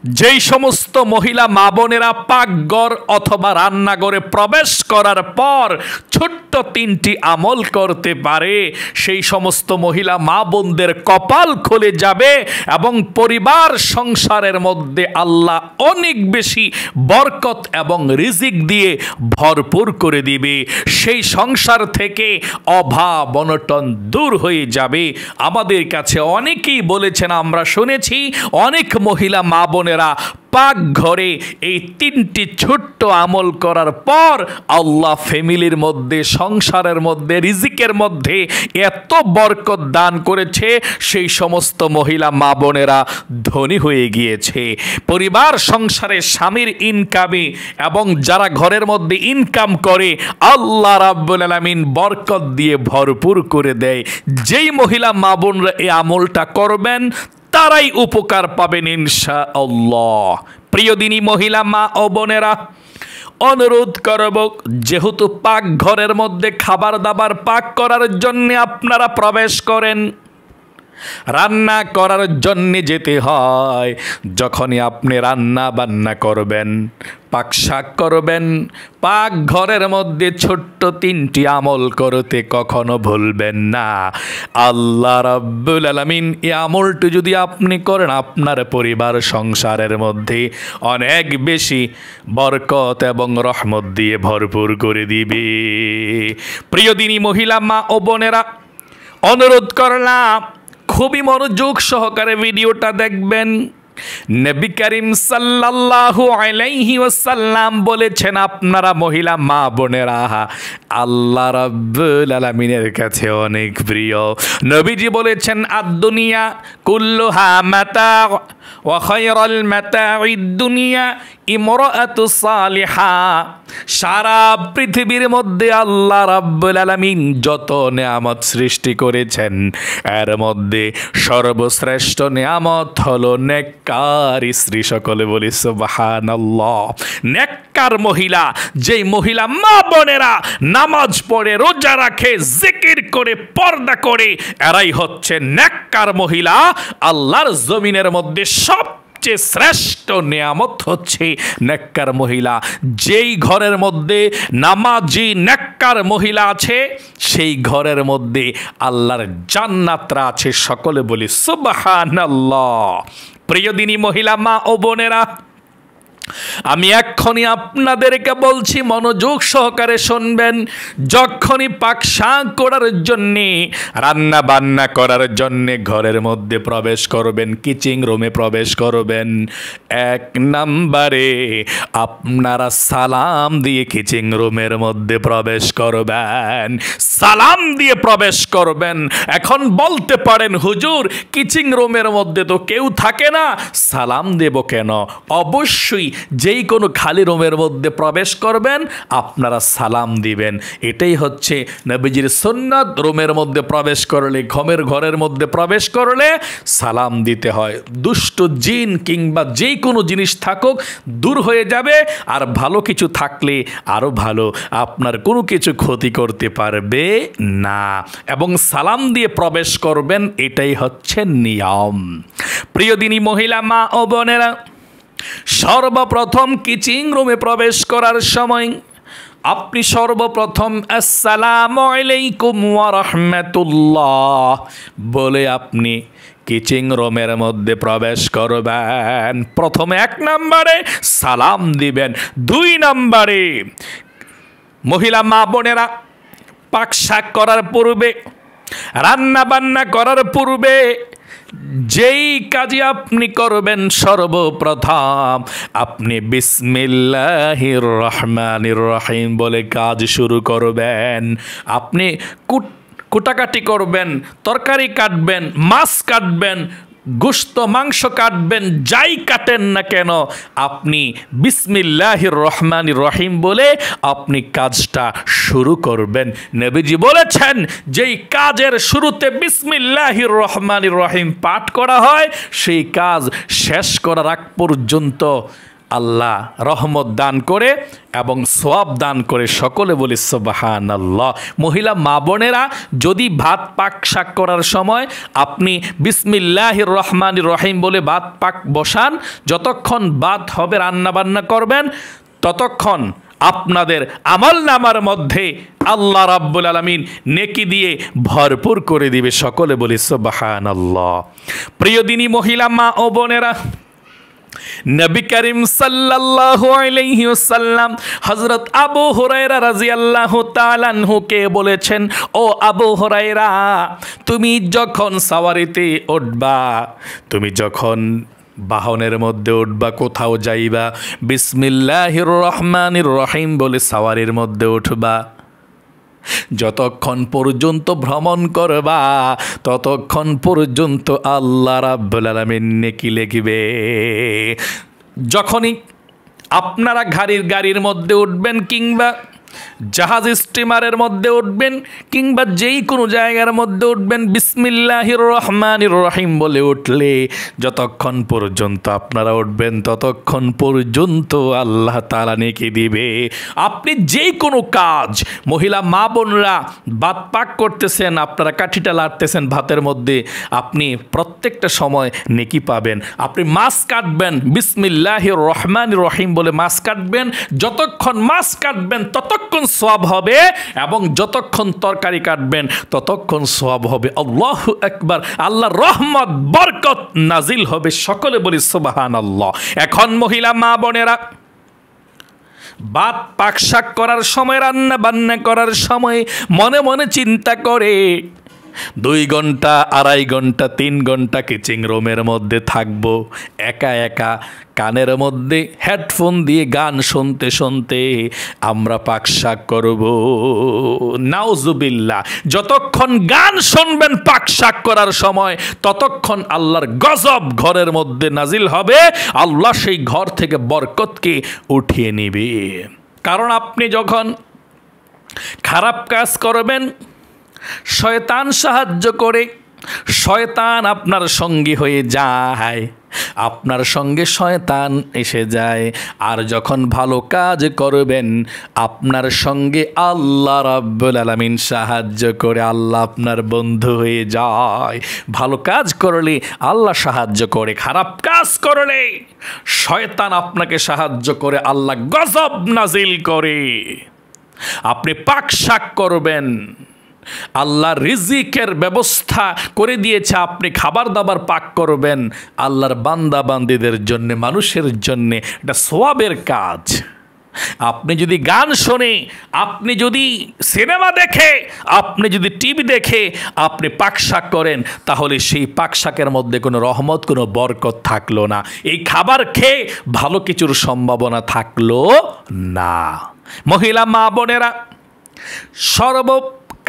যেই সমস্ত মহিলা মা বোনেরা পাকঘর অথবা রান্নাঘরে প্রবেশ করার পর ছোট্ট 3টি আমল করতে পারে, সেই সমস্ত মহিলা মা বোনদের কপাল খুলে যাবে এবং পরিবার সংসারের মধ্যে আল্লাহ অনেক বেশি বরকত এবং রিজিক দিয়ে ভরপুর করে দিবে। সেই সংসার থেকে অভাব অনটন দূর হয়ে যাবে। আমাদের কাছে অনেকেই বলেছেন, আমরা শুনেছি অনেক মহিলা মা বোনেরা পাকঘরে এই 3টি ছোট্ট আমল করার পর আল্লাহ ফ্যামিলির মধ্যে, সংসারের মধ্যে, রিজিকের মধ্যে এত বরকত দান করেছে, সেই সমস্ত মহিলা মা বোনেরা ধনী হয়ে গিয়েছে। পরিবার সংসারে স্বামীর ইনকামে এবং যারা ঘরের মধ্যে ইনকাম করে আল্লাহ রাব্বুল আলামিন বরকত দিয়ে ভরপুর করে দেয়। যেই মহিলা মা বোনরা এই আমলটা করবেন তারাই উপকার পাবেন ইনশাআল্লাহ। প্রিয় দিনী মহিলা মা ও বোনেরা, অনুরোধ করব, যেহেতু পাক ঘরের মধ্যে খাবার দাবার পাক করার জন্য আপনারা প্রবেশ করেন, রান্না করার জন্য যেতে হয়, যখনই আপনি রান্না বান্না করবেন, পাক শাক করবেন, পাক ঘরের মধ্যে ছোট্ট 3টি আমল করতে কখনো ভুলবেন না। আল্লাহ রাব্বুল আলামিন এই আমলটি যদি আপনি করেন, আপনার পরিবার সংসারের মধ্যে অনেক বেশি বরকত এবং রহমত দিয়ে ভরপুর করে দিবে। প্রিয় দিনী মহিলা মা ও বোনেরা, অনুরোধ করলাম খুবই মনোযোগ সহকারে ভিডিওটা দেখবেন। নবী করিম সাল্লাল্লাহু আলাইহি ওয়াসাল্লাম বলেছেন, আপনারা মহিলা মা বোনেরা আল্লাহ রাব্বুল আলামিনের কাছে অনেক প্রিয়। নবীজি বলেছেন, আদ-দুনিয়া কুল্লুহা মাতা ওয়া খায়রুল মাতাঈদ দুনিয়া ইমরাআতু সালিহা। সারা পৃথিবীর মধ্যে আল্লাহ রাব্বুল আলামিন যত নেয়ামত সৃষ্টি করেছেন, এর মধ্যে সর্বশ্রেষ্ঠ নেয়ামত হলো নেককার স্ত্রী। সকলে বলি সুবহানাল্লাহ। নেককার মহিলা, যেই মহিলা মা বোনেরা নামাজ পড়ে, রোজা রাখে, জিকির করে, পর্দা করে, এরাই হচ্ছে নেককার মহিলা। আল্লাহর জমিনের মধ্যে সবচেয়ে শ্রেষ্ঠ নেয়ামত হচ্ছে নেককার মহিলা। যেই ঘরের মধ্যে নামাজি নেককার মহিলা আছে, সেই ঘরের মধ্যে আল্লাহর জান্নাতরা আছে। সকলে বলি সুবহানাল্লাহ। প্রিয় দিনী মহিলা মা ও বোনেরা, আমি এক্ষুনি আপনাদেরকে বলছি, মনোযোগ সহকারে শুনবেন। যখনই পাক শাক করার জন্যে, রান্না বান্না করার জন্যে ঘরের মধ্যে প্রবেশ করবেন, কিচেন রুমে প্রবেশ করবেন, 1 নম্বরে আপনারা সালাম দিয়ে কিচেন রুমের মধ্যে প্রবেশ করবেন। সালাম দিয়ে প্রবেশ করবেন। এখন বলতে পারেন, হুজুর কিচেন রুমের মধ্যে তো কেউ থাকে না, সালাম দেব কেন? অবশ্যই যেই কোনো খালি রুমের মধ্যে প্রবেশ করবেন আপনারা সালাম দিবেন। এটাই হচ্ছে নবীজির সুন্নাত। রুমের মধ্যে প্রবেশ করলে, ঘরের মধ্যে প্রবেশ করলে সালাম দিতে হয়। দুষ্ট জিন কিংবা যেই কোনো জিনিস থাকুক দূর হয়ে যাবে, আর ভালো কিছু থাকলে আরও ভালো, আপনার কোনো কিছু ক্ষতি করতে পারবে না। এবং সালাম দিয়ে প্রবেশ করবেন, এটাই হচ্ছে নিয়ম। প্রিয় দিনী মহিলা মা ও বোনেরা, সর্বপ্রথম কিচেন রুমে প্রবেশ করার সময় আপনি সর্বপ্রথম আসসালামু আলাইকুম ওয়া রাহমাতুল্লাহ বলে আপনি কিচেন রুমের মধ্যে প্রবেশ করবেন। প্রথমে 1 নম্বরে সালাম দিবেন। 2 নম্বরে মহিলা মা বোনেরা, পাক শাক করার পূর্বে, রান্না বান্না করার পূর্বে যেই কাজে আপনি করবেন, সর্বপ্রথম আপনি বিসমিল্লাহির রহমানির রহিম বলে কাজ শুরু করবেন। আপনি কুটাকাটি করবেন, তরকারি কাটবেন, মাছ কাটবেন, গোশত মাংস কাটবেন, যাই কাটেন না কেন, আপনি বিসমিল্লাহির রহমানির রহিম বলে আপনি কাজটা শুরু করবেন। নবীজি বলেছেন, যেই কাজের শুরুতে বিসমিল্লাহির রহমানির রহিম পাঠ করা হয়, সেই কাজ শেষ করার আগ পর্যন্ত আল্লাহ রহমত দান করে এবং সওয়াব দান করে। সকলে বলি সুবহানাল্লাহ। মহিলা মা বোনেরা, যদি ভাত পাক শাক করার সময় আপনি বিসমিল্লাহির রহমানির রহিম বলে ভাত পাক বসান, যতক্ষণ ভাত হবে রান্না বান্না করবেন ততক্ষণ আপনাদের আমল নামার মধ্যে আল্লাহ রাব্বুল আলামিন নেকি দিয়ে ভরপুর করে দিবে। সকলে বলি সুবহানাল্লাহ। প্রিয় দিনী মহিলা মা ও বোনেরা, নবী করিম সাল্লাল্লাহু আলাইহি ওয়াসাল্লাম হযরত আবু হুরায়রা রাদিয়াল্লাহু তাআলা আনহুকে বলেছেন, ও আবু হুরায়রা, তুমি যখন সাওয়ারিতে উঠবা, তুমি যখন বাহনের মধ্যে উঠবা, কোথাও যাইবা, বিসমিল্লাহির রহমানির রহিম বলে সাওয়ারির মধ্যে উঠবা। যতক্ষণ পর্যন্ত ভ্রমণ করবা ততক্ষণ পর্যন্ত আল্লাহ রাব্বুল আলামিন নেকি লিখবে। যখনই আপনারা গাড়ির মধ্যে উঠবেন কিংবা জাহাজ স্টিমারের মধ্যে উঠবেন কিংবা যেই কোনো জায়গার মধ্যে উঠবেন, বিসমিল্লাহির রহমানির রহিম বলে উঠলে যতক্ষণ পর্যন্ত আপনারা উঠবেন ততক্ষণ পর্যন্ত আল্লাহ তাআলা নেকি দিবে। আপনি যেই কোনো কাজ, মহিলা মা বোনরা ভাত পাক করতেছেন, আপনারা কাঠিটা লাড়তেছেন ভাতের মধ্যে, আপনি প্রত্যেকটা সময় নেকি পাবেন। আপনি মাছ কাটবেন, বিসমিল্লাহির রহমানির রহিম বলে মাছ কাটবেন, যতক্ষণ মাছ কাটবেন ততক্ষণ সওয়াব হবে এবং যতক্ষণ তরকারি কাটবেন ততক্ষণ সওয়াব হবে। আল্লাহু আকবার। আল্লাহর রহমত বরকত নাজিল হবে। সকলে বলি সুবহানাল্লাহ। এখন মহিলা মা বোনেরা, ভাত পাক শাক করার সময়, রান্না বান্না করার সময় মনে মনে চিন্তা করে 2 ঘন্টা 2.5 ঘন্টা 3 ঘন্টা কিচিং রুমের মধ্যে থাকবো একা একা, কানের মধ্যে হেডফোন দিয়ে গান শুনতে শুনতে আমরা পাক শাক করব। নাউজুবিল্লাহ। যতক্ষণ গান শুনবেন পাক শাক করার সময় ততক্ষণ আল্লাহর গজব ঘরের মধ্যে নাজিল হবে। আল্লাহ সেই ঘর থেকে বরকতকে উঠিয়ে নেবে। কারণ আপনি যখন খারাপ কাজ করবেন, শয়তান সাহায্য করে, শয়তান আপনার সঙ্গী হয়ে যায়, আপনার সঙ্গে শয়তান এসে যায়। আর যখন ভালো কাজ করবেন আপনার সঙ্গে আল্লাহ রাব্বুল আলামিন সাহায্য করে, আল্লাহ আপনার বন্ধু হয়ে যায়। ভালো কাজ করলে আল্লাহ সাহায্য করে, খারাপ কাজ করলে শয়তান আপনাকে সাহায্য করে, আল্লাহ গজব নাজিল করে। আপনি পাক শাক করবেন, আল্লাহ রিজিকের ব্যবস্থা করে দিয়েছে, আপনি খাবার দাবার পাক করবেন আল্লাহর বান্দা বান্দীদের জন্য, মানুষের জন্য। এটা সওয়াবের কাজ। আপনি যদি গান শোনে, আপনি যদি সিনেমা দেখে, আপনি যদি টিভি দেখে আপনি পাক শাক করেন, তাহলে সেই পাক শাকের মধ্যে কোনো রহমত, কোনো বরকত থাকলো না। এই খাবার খেয়ে ভালো কিছুর সম্ভাবনা থাকলো না। মহিলা মা বোনেরা,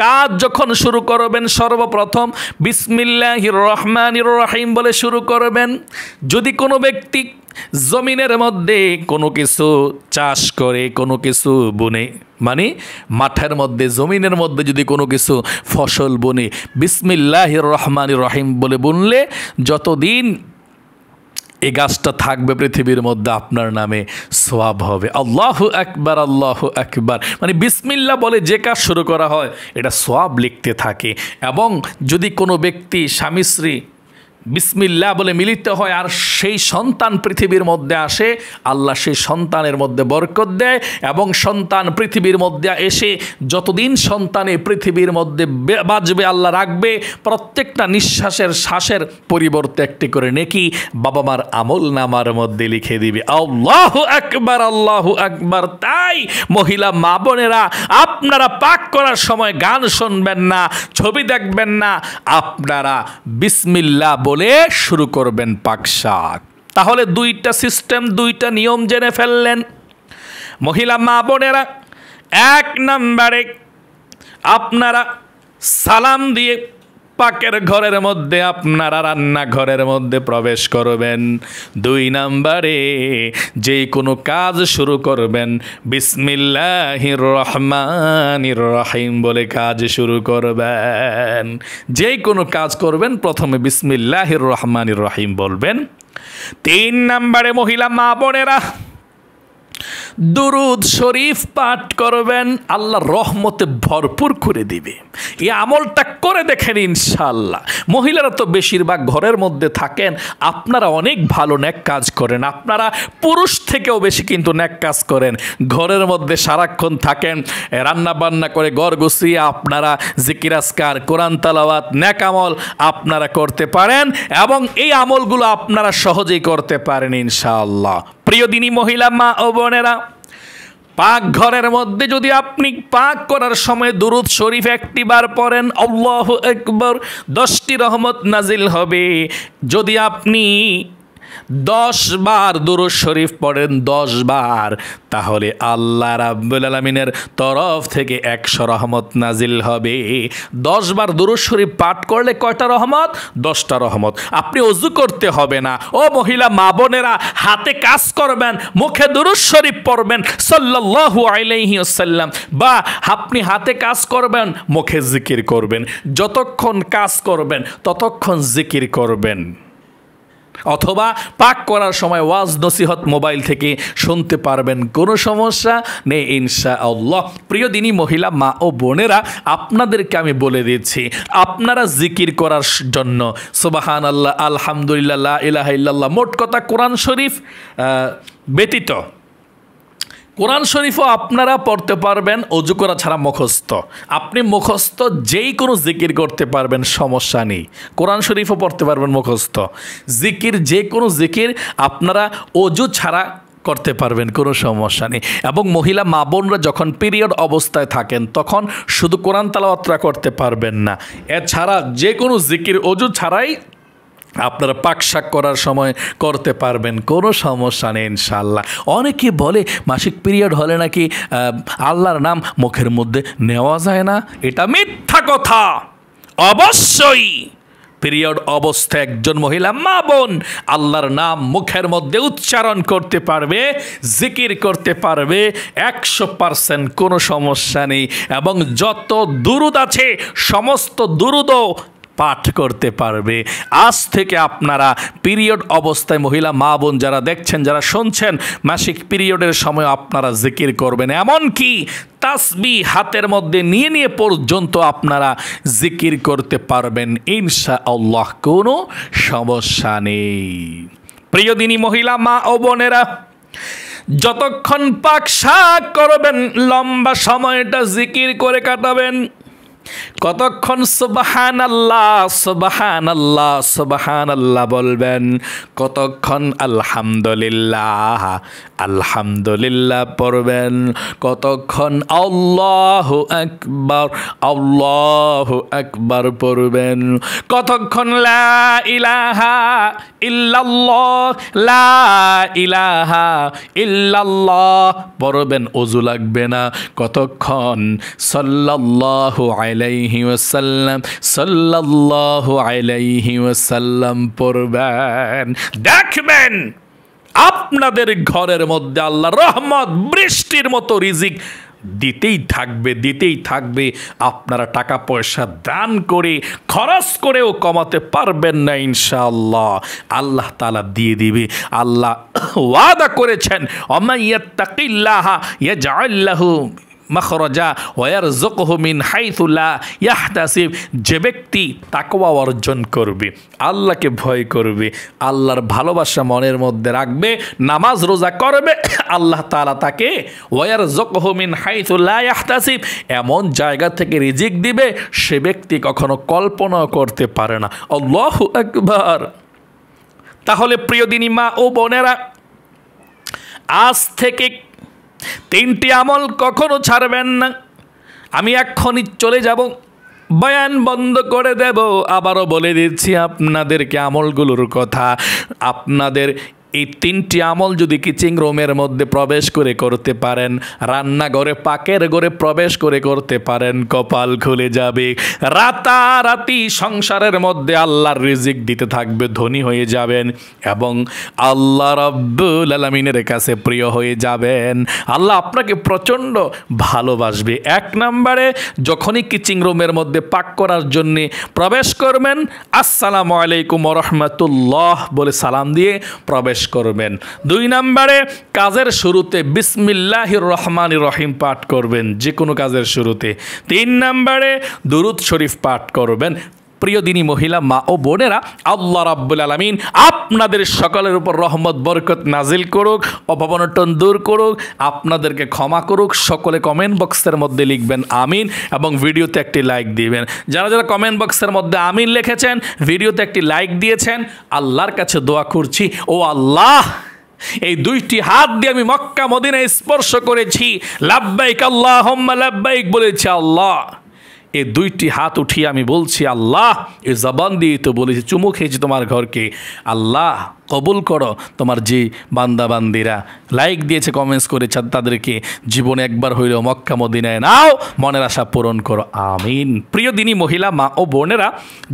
কাজ যখন শুরু করবেন সর্বপ্রথম বিসমিল্লাহির রহমানির রহিম বলে শুরু করবেন। যদি কোনো ব্যক্তি জমিনের মধ্যে কোনো কিছু চাষ করে, কোনো কিছু বুনে, মানে মাঠের মধ্যে, জমিনের মধ্যে যদি কোনো কিছু ফসল বুনে, বিসমিল্লাহির রহমানির রহিম বলে বুনলে যতদিন এই গাছটা থাকবে পৃথিবীর মধ্যে আপনার নামে সওয়াব হবে। আল্লাহু আকবার, আল্লাহু আকবার। মানে বিসমিল্লাহ বলে যে কাজ শুরু করা হয় এটা সওয়াব লিখতে থাকে। এবং যদি কোনো ব্যক্তি স্বামী স্ত্রী বিসমিল্লাহ বলে মিলিত হয় আর সেই সন্তান পৃথিবীর মধ্যে আসে, আল্লাহ সেই সন্তানের মধ্যে বরকত দেয় এবং সন্তান পৃথিবীর মধ্যে এসে যতদিন সন্তানে পৃথিবীর মধ্যে বাঁচবে আল্লাহ রাখবে, প্রত্যেকটা নিঃশ্বাসের শ্বাসের পরিবর্তে একটি করে নেকি বাবা মার আমল নামার মধ্যে লিখে দিবে। আল্লাহু আকবার, আল্লাহু আকবার। তাই মহিলা মা বোনেরা, আপনারা পাক করার সময় গান শুনবেন না, ছবি দেখবেন না, আপনারা বিসমিল্লাহ বলে শুরু করবেন পাক শাক। তাহলে 2টা সিস্টেম, 2টা নিয়ম জেনে ফেললেন। মহিলা মা বোনেরা, 1 নম্বরে আপনারা সালাম দিয়ে পাকের ঘরের মধ্যে আপনারা রান্নাঘরের মধ্যে প্রবেশ করবেন। 2 নম্বরে যে কোনো কাজ শুরু করবেন বিসমিল্লাহির রহমানির রহিম বলে কাজ শুরু করবেন। যে কোনো কাজ করবেন প্রথমে বিসমিল্লাহির রহমানির রহিম বলবেন। 3 নম্বরে মহিলা মা বোনেরা, দুরুদ শরীফ পাঠ করবেন, আল্লাহ রহমতে ভরপুর করে দিবে। এই আমলটা করে দেখেন ইনশাআল্লাহ। মহিলারা তো বেশিরভাগ ঘরের মধ্যে থাকেন, আপনারা অনেক ভালো নেক কাজ করেন, আপনারা পুরুষ থেকেও বেশি কিন্তু নেক কাজ করেন। ঘরের মধ্যে সারাক্ষণ থাকেন, রান্না বান্না করে ঘর গুছিয়ে আপনারা জিকির আজকার, কোরআন তেলাওয়াত, নেক আমল আপনারা করতে পারেন এবং এই আমলগুলো আপনারা সহজেই করতে পারেন ইনশাআল্লাহ। প্রিয় দিনী মহিলা মা ও বোনেরা, পাক ঘরের মধ্যে যদি আপনি পাক করার সময় দুরুদ শরীফ একটি বার পড়েন, আল্লাহু আকবার, 10টি রহমত নাজিল হবে। যদি আপনি 10 বার দুরূদ শরীফ পড়েন, 10 বার, তাহলে আল্লাহ রাব্বুল আলামিনের তরফ থেকে 100 রহমত নাজিল হবে। 10 বার দুরূদ শরীফ পাঠ করলে কয়টা রহমত? 10টা রহমত। আপনি ওযু করতে হবে না। ও মহিলা মা বোনেরা, হাতে কাজ করবেন, মুখে দুরূদ শরীফ পড়বেন সাল্লাল্লাহু আলাইহি ওয়াসাল্লাম, বা আপনি হাতে কাজ করবেন, মুখে জিকির করবেন। যতক্ষণ কাজ করবেন ততক্ষণ জিকির করবেন, অথবা পাক করার সময় ওয়াজ নসিহত মোবাইল থেকে শুনতে পারবেন, কোনো সমস্যা নেই ইনশাআল্লাহ। প্রিয় দিনী মহিলা মা ও বোনেরা, আপনাদেরকে আমি বলে দিচ্ছি, আপনারা জিকির করার জন্য সুবহানাল্লাহ, আলহামদুলিল্লাহ, লা ইলাহা ইল্লাল্লাহ, মোট কথা কোরআন শরীফ ব্যতীত কোরআন শরীফও আপনারা পড়তে পারবেন অজু করা ছাড়া মুখস্থ। আপনি মুখস্থ যেই কোনো জিকির করতে পারবেন, সমস্যা নেই। কোরআন শরীফও পড়তে পারবেন মুখস্থ। জিকির যে কোনো জিকির আপনারা অজু ছাড়া করতে পারবেন, কোনো সমস্যা নেই। এবং মহিলা মা বোনরা যখন পিরিয়ড অবস্থায় থাকেন তখন শুধু কোরআন তেলাওয়াত করতে পারবেন না, এছাড়া যে কোনো জিকির অজু ছাড়াই আপনারা পাকশাক করার সময় করতে পারবেন, কোনো সমস্যা নেই ইনশাআল্লাহ। অনেকে বলে মাসিক পিরিয়ড হলে নাকি আল্লাহর নাম মুখের মধ্যে নেওয়া যায় না, এটা মিথ্যা কথা। অবশ্যই পিরিয়ড অবস্থায় একজন মহিলা মা বোন আল্লাহর নাম মুখের মধ্যে উচ্চারণ করতে পারবে, জিকির করতে পারবে, 100%, কোনো সমস্যা নেই। এবং যত দুরুদ আছে সমস্ত দুরুদও পাঠ করতে পারবে। আজ থেকে আপনারা পিরিয়ড অবস্থায় মহিলা মা বোন যারা দেখছেন, যারা শুনছেন, মাসিক পিরিয়ডের সময় আপনারা জিকির করবেন, এমনকি তাসবিহ হাতের মধ্যে নিয়ে নিয়ে পর্যন্ত আপনারা জিকির করতে পারবেন ইনশাআল্লাহ, কোনো সমস্যা নেই। প্রিয় দিনী মহিলা মা ও বোনেরা, যতক্ষণ পাকশাক করবেন লম্বা সময়টা জিকির করে কাটাবেন। কতক্ষণ সুবহানাল্লাহ সুবহানাল্লাহ সুবহানাল্লাহ বলবেন, কতক্ষণ আলহামদুলিল্লাহ আলহামদুলিল্লাহ পড়বেন, কতক্ষণ আল্লাহু আকবার আল্লাহু আকবার পড়বেন, কতক্ষণ লা ইলাহা ইল্লাল্লাহ লা ইলাহা ইল্লাল্লাহ পড়বেন, ওযু লাগবে না, কতক্ষণ সাল্লাল্লাহু আলাইহি ওয়াসাল্লাম সাল্লাল্লাহু আলাইহি ওয়াসাল্লাম পড়বেন। দেখবেন আপনাদের ঘরের মধ্যে আল্লাহ রহমত বৃষ্টির মতো রিজিক দিতেই থাকবে, দিতেই থাকবে। আপনারা টাকা পয়সা দান করে খরচ করেও কমাতে পারবেন না ইনশাআল্লাহ, আল্লাহ তাআলা দিয়ে দিবে। আল্লাহ ওয়াদা করেছেন, ওয়া ইয়াত্তাকিল্লাহা ইয়াজআল লাহু মাখরাজা ওয়া ইয়ারযুকহু মিন হাইথু লা ইয়াহতাসিব। যে ব্যক্তি তাকওয়া অর্জন করবে, আল্লাহকে ভয় করবে, আল্লাহর ভালোবাসা মনের মধ্যে রাখবে, নামাজ রোজা করবে, আল্লাহ তাআলা তাকে ওয়া ইয়ারযুকহু মিন হাইথু লা ইয়াহতাসিব, এমন জায়গা থেকে রিজিক দিবে সে ব্যক্তি কখনো কল্পনাও করতে পারে না। আল্লাহু আকবার। তাহলে প্রিয় দিনী মা ও বোনেরা, আজ থেকে 3টি আমল কখনো ছাড়বেন না। আমি এক্ষুনি চলে যাব, বয়ান বন্ধ করে দেব। আবারও বলে দিচ্ছি আপনাদেরকে আমলগুলোর কথা। আপনাদের এই 3টি আমল যদি কিচিং রুমের মধ্যে প্রবেশ করে করতে পারেন, রান্নাঘরে পাকের ঘরে প্রবেশ করে করতে পারেন, কপাল খুলে যাবে। রাতারাতি সংসারের মধ্যে আল্লাহর রিজিক দিতে থাকবে, ধনী হয়ে যাবেন এবং আল্লাহ রাব্বুল আলামিনের কাছে প্রিয় হয়ে যাবেন। আল্লাহ আপনাকে প্রচণ্ড ভালোবাসবে। 1 নম্বরে যখনই কিচিং রুমের মধ্যে পাক করার জন্য প্রবেশ করবেন, আসসালামু আলাইকুম ওয়া রাহমাতুল্লাহ বলে সালাম দিয়ে প্রবেশ করবেন। 2 নম্বরে কাজের শুরুতে বিসমিল্লাহির রহমানির রহিম পাঠ করবেন যে কোনো কাজের শুরুতে। 3 নম্বরে দুরূদ শরীফ পাঠ করবেন। প্রিয় দিনী মহিলা মা ও বোনেরা, আল্লাহ রাব্বুল আলামিন আপনাদের সকলের উপর রহমত বরকত নাজিল করুক, অভাবনটন দূর করুক, আপনাদেরকে ক্ষমা করুক। সকলে কমেন্ট বক্সের মধ্যে লিখবেন আমিন এবং ভিডিওতে একটি লাইক দিবেন। যারা যারা কমেন্ট বক্সের মধ্যে আমিন লিখেছেন, ভিডিওতে একটি লাইক দিয়েছেন, আল্লাহর কাছে দোয়া করছি, ও আল্লাহ, এই 2টি হাত দিয়ে আমি মক্কা মদিনায় স্পর্শ করেছি, লাব্বাইক আল্লাহুম্মা লাব্বাইক বলেছি। আল্লাহ, এই 2টি হাত উঠিয়ে আমি বলছি, আল্লাহ, এই জবান দিয়ে তো বলেছি, চুমু খেয়েছি তোমার ঘরকে, আল্লাহ কবুল করো। তোমার যে বান্দা বান্দিরা লাইক দিয়েছে, কমেন্টস করেছে, তাদেরকে জীবনে একবার হইলেও মক্কা মদিনায় নাও, মনের আশা পূরণ করো, আমিন। প্রিয় দিনী মহিলা মা ও বোনেরা,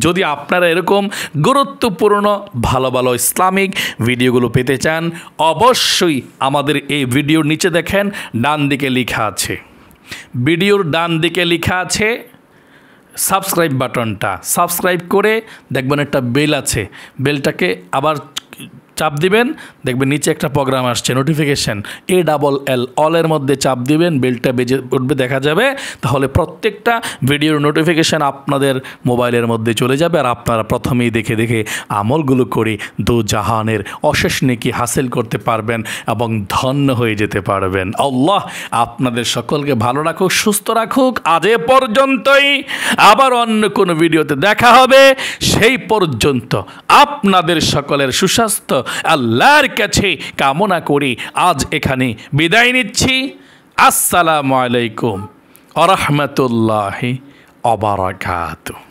যদি আপনারা এরকম গুরুত্বপূর্ণ ভালো ভালো ইসলামিক ভিডিওগুলো পেতে চান, অবশ্যই আমাদের এই ভিডিওর নিচে দেখেন ডান দিকে লেখা আছে, ভিডিওর ডান দিকে লেখা আছে সাবস্ক্রাইব বাটনটা, সাবস্ক্রাইব করে দেখবেন একটা বেল আছে, বেলটাকে আবার চাপ দিবেন, দেখবেন নিচে একটা প্রোগ্রাম আসছে নোটিফিকেশান, ALL অলের মধ্যে চাপ দিবেন, বেলটা বেজে উঠবে, দেখা যাবে, তাহলে প্রত্যেকটা ভিডিওর নোটিফিকেশান আপনাদের মোবাইলের মধ্যে চলে যাবে, আর আপনারা প্রথমেই দেখে দেখে আমলগুলো করে দোজাহানের অশেষ নেকি হাসিল করতে পারবেন এবং ধন্য হয়ে যেতে পারবেন। আল্লাহ আপনাদের সকলকে ভালো রাখুক, সুস্থ রাখুক। আজ এ পর্যন্তই, আবার অন্য কোনো ভিডিওতে দেখা হবে। সেই পর্যন্ত আপনাদের সকলের সুস্বাস্থ্য আল্লাহর কাছে কামনা করি আজ এখানে বিদায় নিচ্ছি। আসসালামু আলাইকুম ওয়া রাহমাতুল্লাহি ওয়া বারাকাতুহু।